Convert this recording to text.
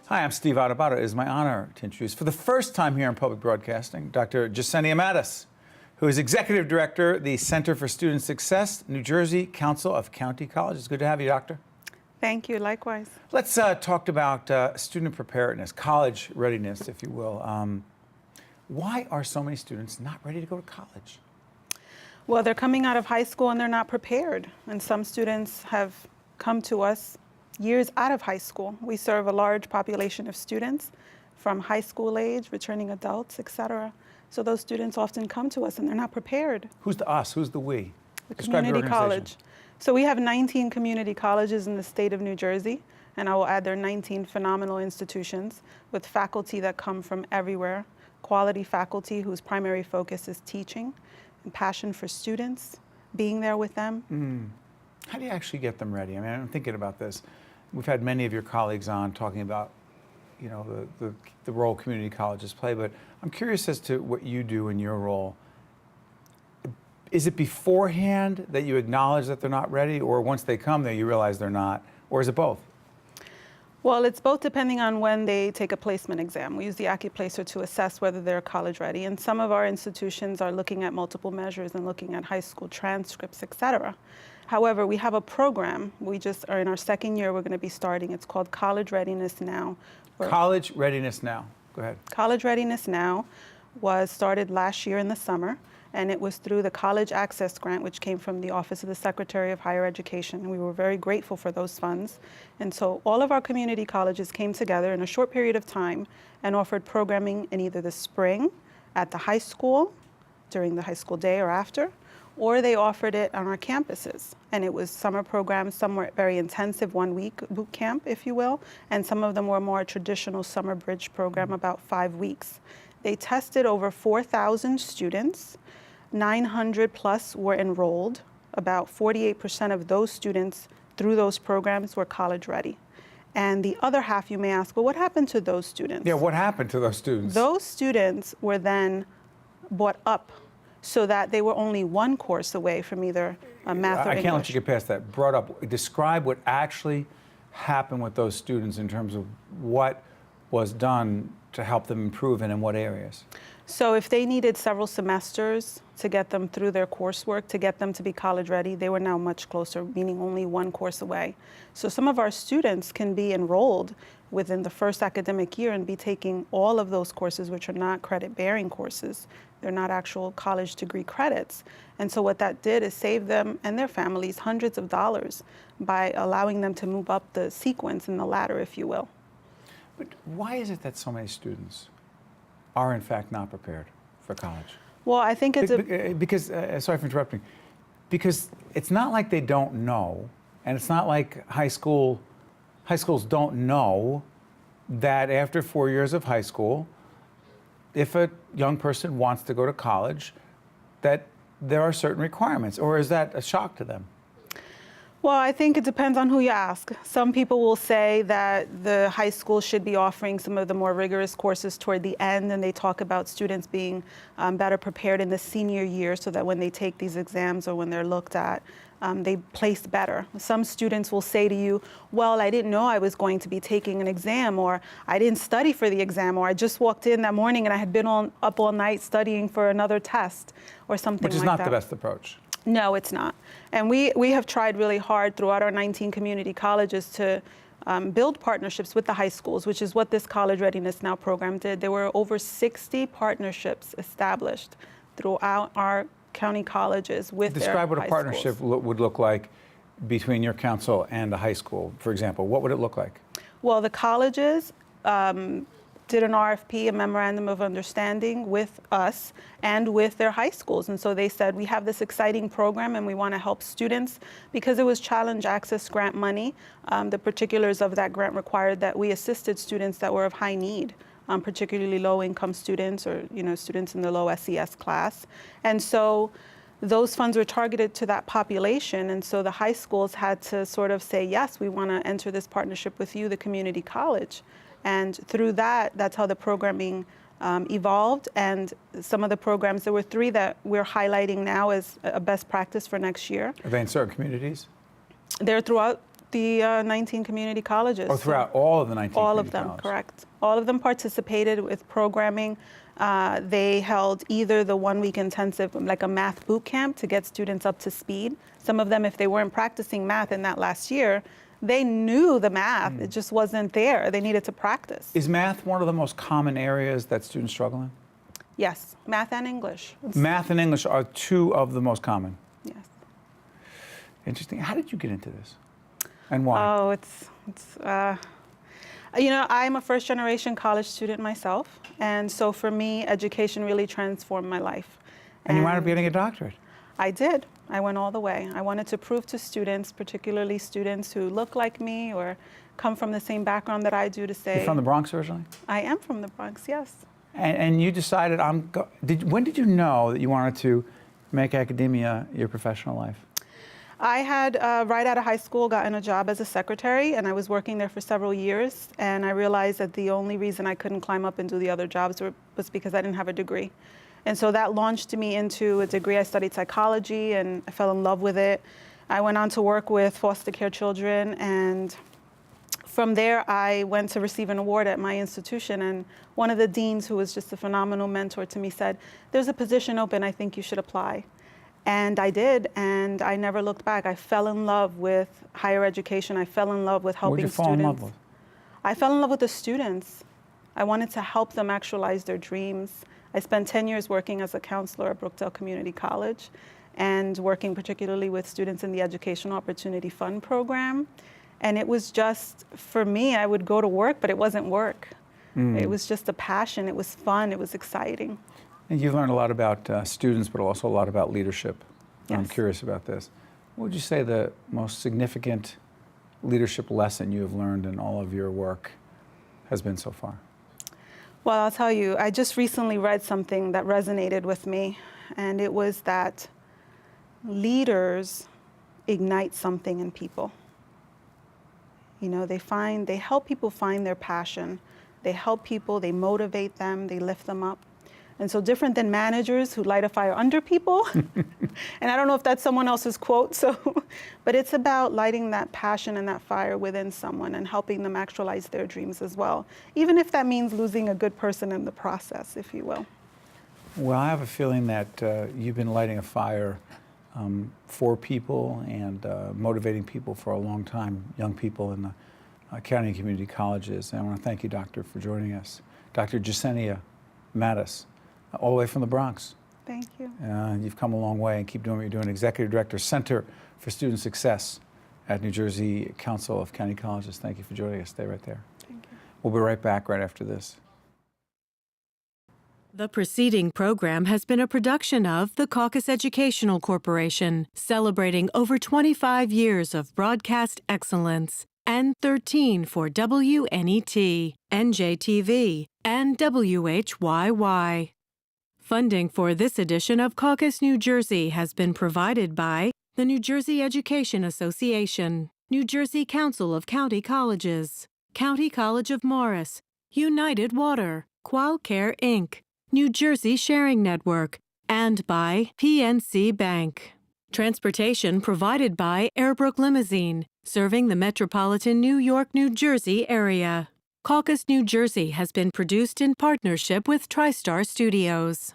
Hi, I'm Steve Adubato. It is my honor to introduce, for the first time here in public broadcasting, Dr. Yesenia Madas, who is Executive Director, the Center for Student Success, New Jersey Council of County Colleges. Good to have you, Doctor. Thank you. Likewise. Let's talk about student preparedness, college readiness, if you will. Why are so many students not ready to go to college? Well, they're coming out of high school and they're not prepared. And some students have come to us years out of high school. We serve a large population of students from high school age, returning adults, etc. So those students often come to us and they're not prepared. Who's the us? Who's the we? The Describe your community organization. college. So we have 19 community colleges in the state of New Jersey, and I will add there are 19 phenomenal institutions with faculty that come from everywhere, quality faculty whose primary focus is teaching and passion for students, being there with them. How do you actually get them ready? I mean, I'm thinking about this. We've had many of your colleagues on talking about, you know, the role community colleges play, but I'm curious as to what you do in your role. Is it beforehand that you acknowledge that they're not ready, or once they come there you realize they're not, or is it both? Well, it's both depending on when they take a placement exam. We use the AccuPlacer to assess whether they're college ready, and some of our institutions are looking at multiple measures and looking at high school transcripts, etc. However, we have a program. We just are in our second year. We're going to be starting. It's called College Readiness Now. College Readiness Now. Go ahead. College Readiness Now was started last year in the summer, and it was through the College Access Grant, which came from the Office of the Secretary of Higher Education. And we were very grateful for those funds. And so all of our community colleges came together in a short period of time and offered programming in either the spring at the high school, during the high school day or after, or they offered it on our campuses. And it was summer programs, some were very intensive, 1 week boot camp, if you will, and some of them were more traditional summer bridge program, about 5 weeks. They tested over 4,000 students. 900 plus were enrolled. About 48% of those students through those programs were college ready. And the other half, you may ask, well, what happened to those students? Yeah, what happened to those students? Those students were then brought up so that they were only one course away from either math or English. I can't let you get past that. Brought up, describe what actually happened with those students in terms of what was done to help them improve and in what areas. So if they needed several semesters to get them through their coursework, to get them to be college ready, they were now much closer, meaning only one course away. So some of our students can be enrolled within the first academic year and be taking all of those courses, which are not credit-bearing courses. They're not actual college degree credits. And so what that did is save them and their families hundreds of dollars by allowing them to move up the sequence and the ladder, if you will. But why is it that so many students are in fact not prepared for college? Well, I think it's because sorry for interrupting, because it's not like they don't know, and it's not like high schools don't know that after 4 years of high school, if a young person wants to go to college, that there are certain requirements, or is that a shock to them? Well, I think it depends on who you ask. Some people will say that the high school should be offering some of the more rigorous courses toward the end, and they talk about students being better prepared in the senior year so that when they take these exams or when they're looked at, they place better. Some students will say to you, well, I didn't know I was going to be taking an exam, or I didn't study for the exam, or I just walked in that morning and I had been up all night studying for another test, or something like that. Which is not the best approach. No, it's not. And we have tried really hard throughout our 19 community colleges to build partnerships with the high schools, which is what this College Readiness Now program did. There were over 60 partnerships established throughout our county colleges with their high schools. Describe what a partnership would look like between your council and a high school, for example. What would it look like? Well, the colleges did an RFP, a memorandum of understanding with us and with their high schools. And so they said, we have this exciting program and we want to help students because it was Challenge Access grant money. The particulars of that grant required that we assisted students that were of high need, particularly low-income students or students in the low SES class. And so those funds were targeted to that population. And so the high schools had to sort of say, yes, we want to enter this partnership with you, the community college. And through that, that's how the programming evolved. And some of the programs, there were 3 that we're highlighting now as a best practice for next year. Are they in certain communities? They're throughout the the 19 community colleges. Or throughout all of the 19 All of community them, colleges? correct. All of them participated with programming. They held either the 1-week intensive, like a math boot camp to get students up to speed. Some of them, if they weren't practicing math in that last year, they knew the math, it just wasn't there. They needed to practice. Is math one of the most common areas that students struggle in? Yes, math and English. Math and English are two of the most common. Yes. Interesting. How did you get into this? And why? Oh, you know, I'm a first-generation college student myself, and so for me, education really transformed my life. And you wound up getting a doctorate. I did. I went all the way. I wanted to prove to students, particularly students who look like me or come from the same background that I do, to say... You're from the Bronx originally? I am from the Bronx, yes. And you decided, when did you know that you wanted to make academia your professional life? I had, right out of high school, gotten a job as a secretary, and I was working there for several years, and I realized that the only reason I couldn't climb up and do the other jobs was because I didn't have a degree. And so that launched me into a degree. I studied psychology, and I fell in love with it. I went on to work with foster care children, and from there, I went to receive an award at my institution, and one of the deans, who was just a phenomenal mentor to me, said, "There's a position open, I think you should apply." And I did, and I never looked back. I fell in love with higher education. I fell in love with helping students. What did you fall in love with? I fell in love with the students. I wanted to help them actualize their dreams. I spent 10 years working as a counselor at Brookdale Community College and working particularly with students in the Educational Opportunity Fund program. And it was just, for me, I would go to work, but it wasn't work. It was just a passion. It was fun. It was exciting. And you've learned a lot about students, but also a lot about leadership. Yes. I'm curious about this. What would you say the most significant leadership lesson you have learned in all of your work has been so far? Well, I'll tell you, I just recently read something that resonated with me, and it was that leaders ignite something in people. You know, they help people find their passion. They help people, they motivate them, they lift them up. And so different than managers who light a fire under people, and I don't know if that's someone else's quote, but it's about lighting that passion and that fire within someone and helping them actualize their dreams as well, even if that means losing a good person in the process, if you will. Well, I have a feeling that you've been lighting a fire for people and motivating people for a long time, young people in the county and community colleges. And I want to thank you, Doctor, for joining us. Dr. Yesenia Madas, all the way from the Bronx. Thank you. You've come a long way and keep doing what you're doing. Executive Director, Center for Student Success at New Jersey Council of County Colleges. Thank you for joining us. Stay right there. Thank you. We'll be right back right after this. The preceding program has been a production of the Caucus Educational Corporation, celebrating over 25 years of broadcast excellence, and 13 for WNET, NJTV, and WHYY. Funding for this edition of Caucus New Jersey has been provided by the New Jersey Education Association, New Jersey Council of County Colleges, County College of Morris, United Water, Qualcare Inc., New Jersey Sharing Network, and by PNC Bank. Transportation provided by Airbrook Limousine, serving the metropolitan New York, New Jersey area. Caucus New Jersey has been produced in partnership with TriStar Studios.